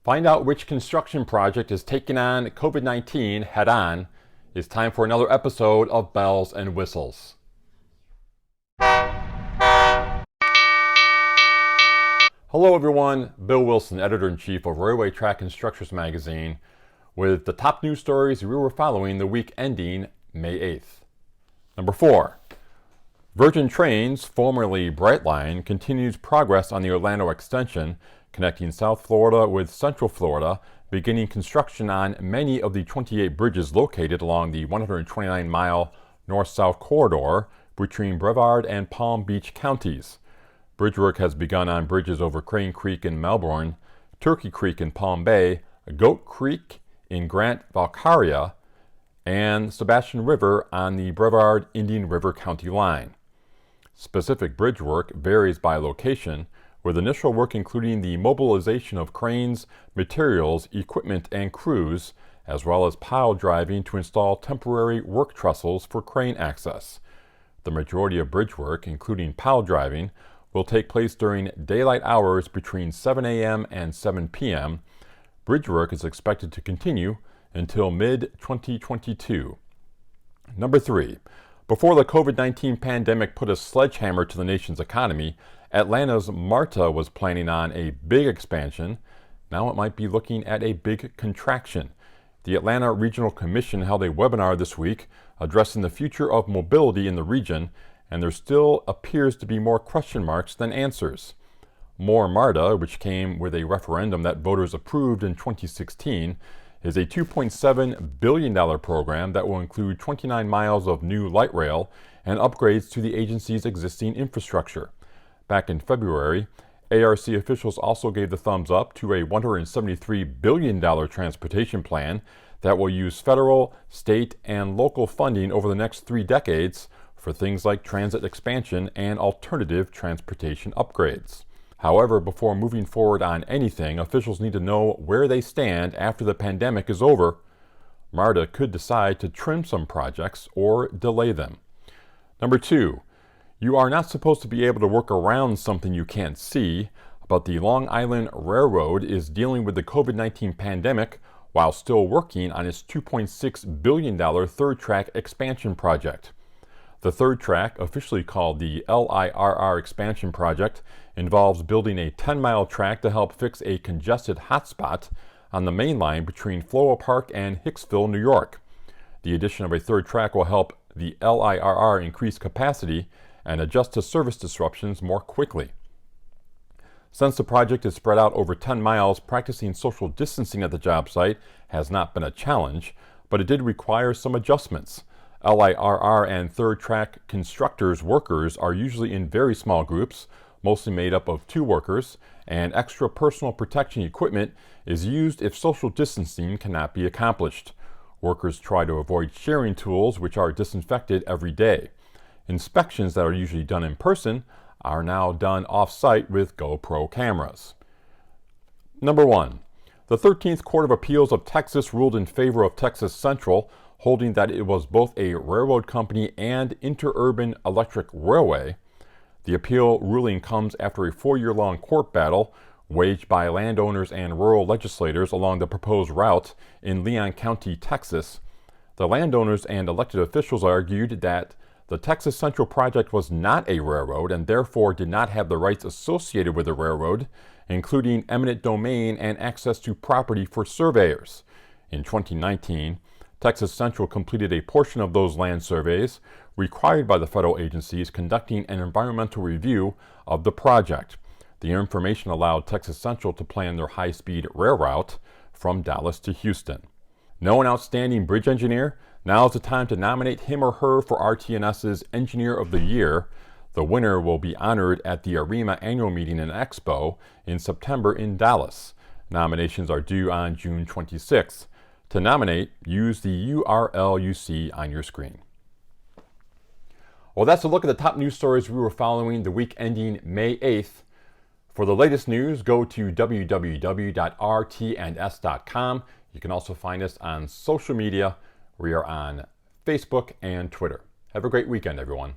Find out which construction project is taking on COVID-19 head-on. It's time for another episode of Bells and Whistles. Hello everyone, Bill Wilson, Editor-in-Chief of Railway Track and Structures Magazine, with the top news stories we were following the week ending May 8th. Number 4. Virgin Trains, formerly Brightline, continues progress on the Orlando extension, connecting South Florida with Central Florida, beginning construction on many of the 28 bridges located along the 129-mile north-south corridor between Brevard and Palm Beach counties. Bridge work has begun on bridges over Crane Creek in Melbourne, Turkey Creek in Palm Bay, Goat Creek in Grant Valcaria, and Sebastian River on the Brevard-Indian River County line. Specific bridge work varies by location, with initial work including the mobilization of cranes, materials, equipment, and crews, as well as pile driving to install temporary work trestles for crane access. The majority of bridge work, including pile driving, will take place during daylight hours between 7 a.m. and 7 p.m. Bridge work is expected to continue until mid-2022. Number 3. Before the COVID-19 pandemic put a sledgehammer to the nation's economy, Atlanta's MARTA was planning on a big expansion. Now it might be looking at a big contraction. The Atlanta Regional Commission held a webinar this week addressing the future of mobility in the region, and there still appears to be more question marks than answers. More MARTA, which came with a referendum that voters approved in 2016, is a $2.7 billion program that will include 29 miles of new light rail and upgrades to the agency's existing infrastructure. Back in February, ARC officials also gave the thumbs up to a $173 billion transportation plan that will use federal, state, and local funding over the next 3 decades for things like transit expansion and alternative transportation upgrades. However, before moving forward on anything, officials need to know where they stand after the pandemic is over. MARTA could decide to trim some projects or delay them. Number 2, you are not supposed to be able to work around something you can't see, but the Long Island Railroad is dealing with the COVID-19 pandemic while still working on its $2.6 billion third track expansion project. The third track, officially called the LIRR Expansion Project, involves building a 10-mile track to help fix a congested hotspot on the main line between Floral Park and Hicksville, New York. The addition of a third track will help the LIRR increase capacity and adjust to service disruptions more quickly. Since the project is spread out over 10 miles, practicing social distancing at the job site has not been a challenge, but it did require some adjustments. LIRR and third track constructors' workers are usually in very small groups, mostly made up of 2 workers, and extra personal protection equipment is used if social distancing cannot be accomplished. Workers try to avoid sharing tools, which are disinfected every day. Inspections that are usually done in person are now done off-site with GoPro cameras. Number 1. The 13th Court of Appeals of Texas ruled in favor of Texas Central, holding that it was both a railroad company and interurban electric railway. The appeal ruling comes after a 4-year-long court battle waged by landowners and rural legislators along the proposed route in Leon County, Texas. The landowners and elected officials argued that the Texas Central project was not a railroad and therefore did not have the rights associated with the railroad, including eminent domain and access to property for surveyors. In 2019, Texas Central completed a portion of those land surveys required by the federal agencies conducting an environmental review of the project. The information allowed Texas Central to plan their high-speed rail route from Dallas to Houston. Know an outstanding bridge engineer? Now is the time to nominate him or her for RTNS's Engineer of the Year. The winner will be honored at the ARIMA annual meeting and expo in September in Dallas. Nominations are due on June 26th. To nominate, use the URL you see on your screen. Well, that's a look at the top news stories we were following the week ending May 8th. For the latest news, go to www.rtns.com. You can also find us on social media. We are on Facebook and Twitter. Have a great weekend, everyone.